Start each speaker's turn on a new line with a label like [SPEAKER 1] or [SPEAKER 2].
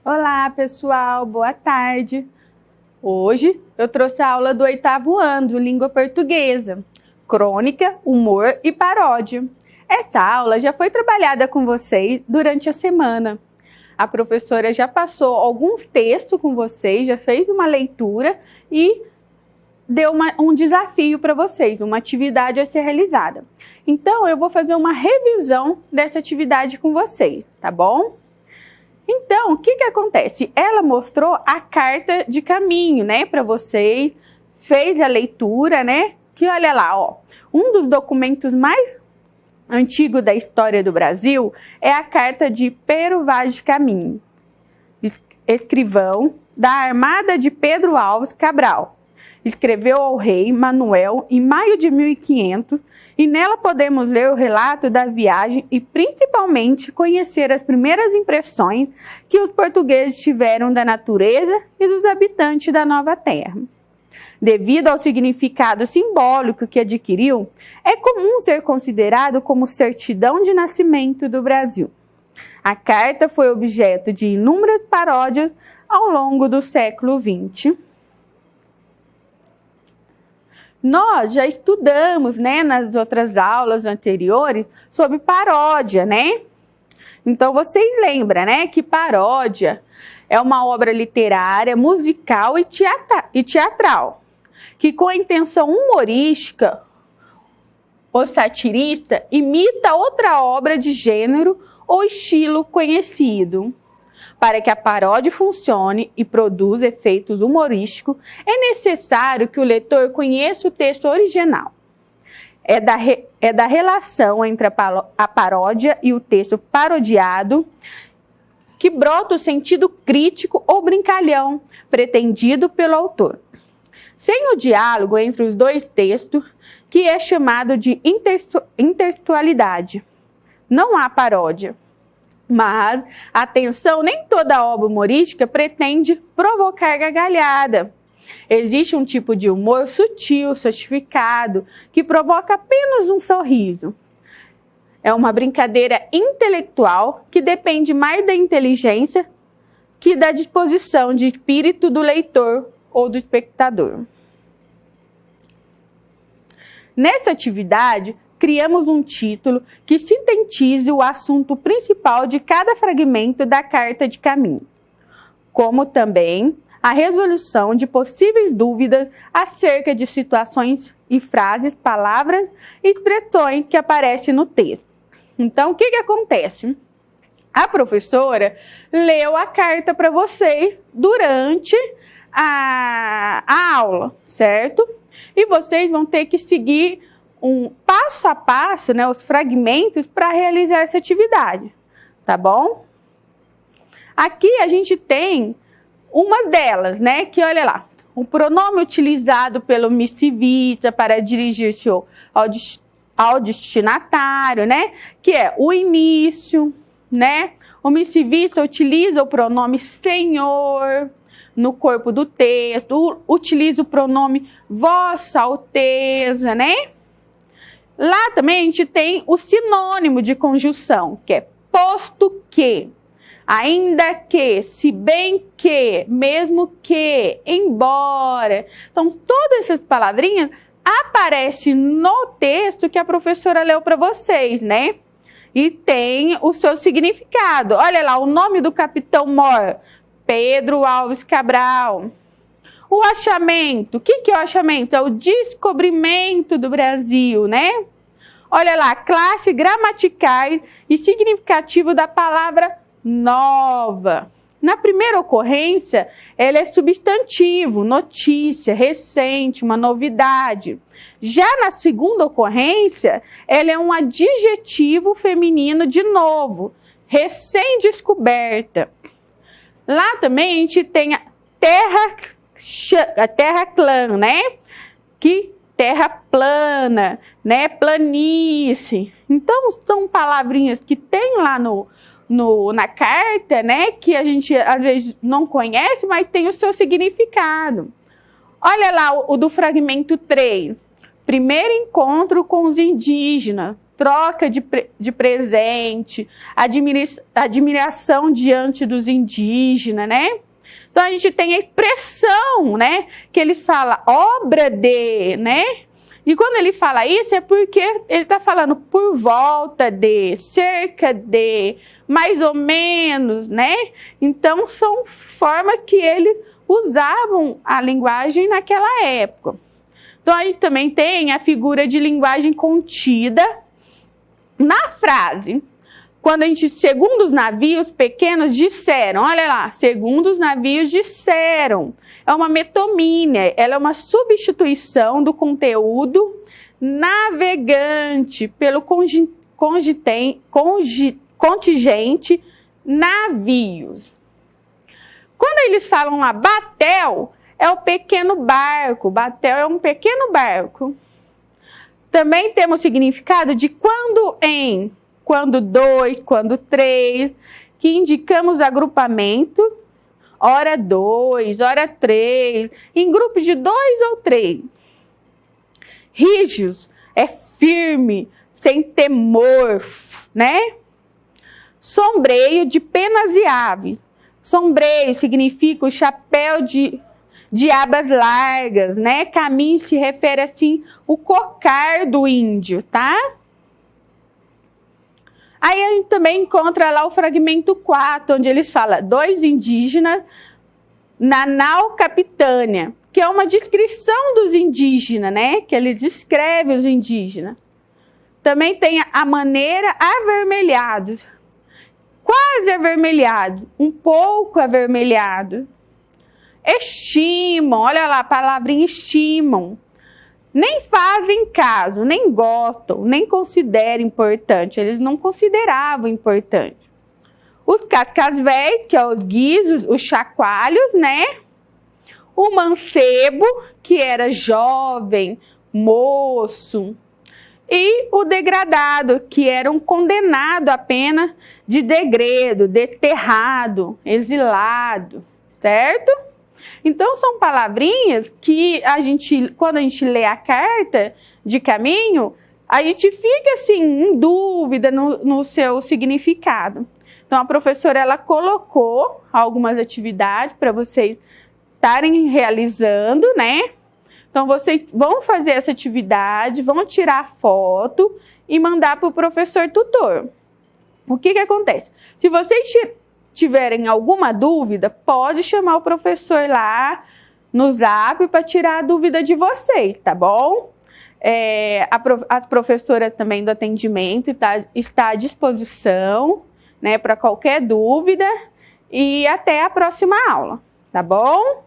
[SPEAKER 1] Olá, pessoal, boa tarde. Hoje eu trouxe a aula do 8º ano de Língua Portuguesa, Crônica, Humor e Paródia. Essa aula já foi trabalhada com vocês durante a semana. A professora já passou alguns textos com vocês, já fez uma leitura e deu um desafio para vocês, uma atividade a ser realizada. Então, eu vou fazer uma revisão dessa atividade com vocês, tá bom? Então, o que acontece? Ela mostrou a carta de caminho, né, para vocês, fez a leitura, né, que olha lá, ó, um dos documentos mais antigos da história do Brasil é a carta de Pero Vaz de Caminho, escrivão da armada de Pedro Alves Cabral. Escreveu ao rei Manuel em maio de 1500 e nela podemos ler o relato da viagem e principalmente conhecer as primeiras impressões que os portugueses tiveram da natureza e dos habitantes da nova terra. Devido ao significado simbólico que adquiriu, é comum ser considerado como certidão de nascimento do Brasil. A carta foi objeto de inúmeras paródias ao longo do século XX. Nós já estudamos, né, nas outras aulas anteriores sobre paródia, né? Então, vocês lembram, né, que paródia é uma obra literária, musical e teatral, que com a intenção humorística ou satirista imita outra obra de gênero ou estilo conhecido. Para que a paródia funcione e produza efeitos humorísticos, é necessário que o leitor conheça o texto original. É da relação entre a paródia e o texto parodiado que brota o sentido crítico ou brincalhão pretendido pelo autor. Sem o diálogo entre os dois textos, que é chamado de intertextualidade, não há paródia. Mas, atenção, nem toda obra humorística pretende provocar gargalhada. Existe um tipo de humor sutil, sofisticado, que provoca apenas um sorriso. É uma brincadeira intelectual que depende mais da inteligência que da disposição de espírito do leitor ou do espectador. Nessa atividade, criamos um título que sintetize o assunto principal de cada fragmento da carta de caminho, como também a resolução de possíveis dúvidas acerca de situações e frases, palavras e expressões que aparecem no texto. Então, o que acontece? A professora leu a carta para vocês durante a aula, certo? E vocês vão ter que seguir um passo a passo, né, os fragmentos para realizar essa atividade, tá bom? Aqui a gente tem uma delas, né, que olha lá, o pronome utilizado pelo missivista para dirigir-se ao destinatário, né, que é o início, né? O missivista utiliza o pronome senhor no corpo do texto, utiliza o pronome vossa alteza, né? Lá também a gente tem o sinônimo de conjunção, que é posto que, ainda que, se bem que, mesmo que, embora. Então, todas essas palavrinhas aparecem no texto que a professora leu para vocês, né? E tem o seu significado. Olha lá, o nome do capitão mor, Pedro Alves Cabral. O achamento, o que é o achamento? É o descobrimento do Brasil, né? Olha lá, classe gramatical e significativo da palavra nova. Na primeira ocorrência, ela é substantivo, notícia, recente, uma novidade. Já na segunda ocorrência, ela é um adjetivo feminino de novo, recém-descoberta. Lá também a gente tem a terra clã, né? Que terra plana, né? Planície. Então, são palavrinhas que tem lá na carta, né? Que a gente às vezes não conhece, mas tem o seu significado. Olha lá o do fragmento 3. Primeiro encontro com os indígenas. troca de presente, admiração diante dos indígenas, né? Então a gente tem a expressão, né, que eles falam obra de, né? E quando ele fala isso é porque ele está falando por volta de, cerca de, mais ou menos, né? Então são formas que eles usavam a linguagem naquela época. Então a gente também tem a figura de linguagem contida na frase. Quando a gente, segundo os navios pequenos disseram, olha lá, segundo os navios disseram. É uma metonímia, ela é uma substituição do conteúdo navegante pelo contingente navios. Quando eles falam lá, batel, é o pequeno barco, batel é um pequeno barco. Também temos o significado de quando em, quando dois, quando três, que indicamos agrupamento, hora 2, hora 3, em grupos de 2 ou 3. Rígidos é firme, sem temor, né? Sombreio de penas e aves. Sombreio significa o chapéu de abas largas, né? Caminho se refere assim o cocar do índio, tá? Aí a gente também encontra lá o fragmento 4, onde eles falam 2 indígenas na nau capitânia, que é uma descrição dos indígenas, né? Que ele descreve os indígenas. Também tem a maneira avermelhados, quase avermelhado, um pouco avermelhado. Estimam, olha lá a palavrinha estimam. Nem fazem caso, nem gostam, nem consideram importante. Eles não consideravam importante. Os cascavéis, que é os guizos, os chacoalhos, né? O mancebo, que era jovem, moço. E o degradado, que era um condenado à pena de degredo, desterrado, exilado, certo? Então, são palavrinhas que quando a gente lê a carta de caminho, a gente fica assim, em dúvida no seu significado. Então, a professora, ela colocou algumas atividades para vocês estarem realizando, né? Então, vocês vão fazer essa atividade, vão tirar foto e mandar para o professor tutor. O que acontece? Se vocês tiverem alguma dúvida, pode chamar o professor lá no Zap para tirar a dúvida de vocês, tá bom? A professora também do atendimento está à disposição, né, para qualquer dúvida, e até a próxima aula, tá bom?